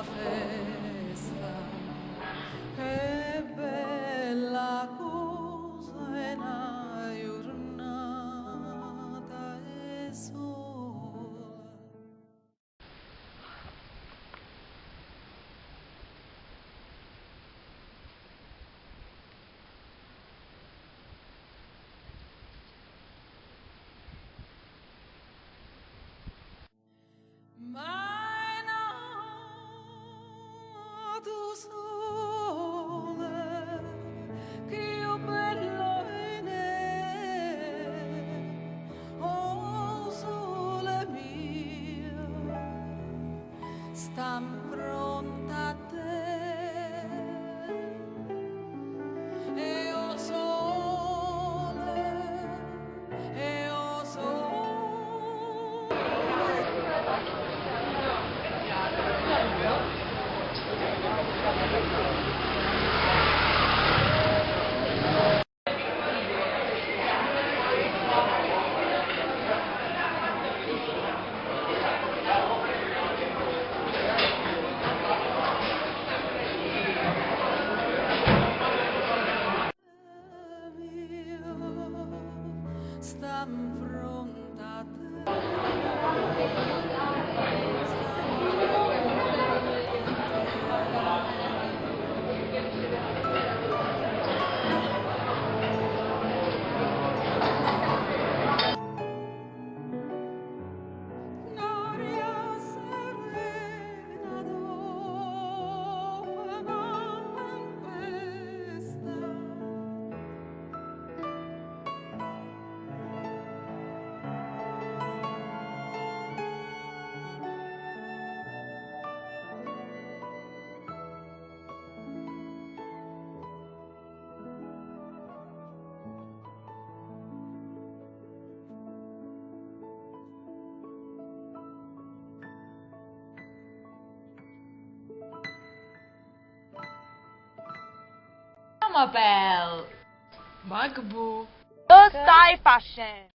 Festa, che bella cosa è una giornata e sola. Tu sole, che io bello in oh sole mio, stan pronta a te, e oh sole, e oh sole. Stan fronte a te. N'aria serena dopo una tempesta. Mabel! Magbu! Lo stai facendo?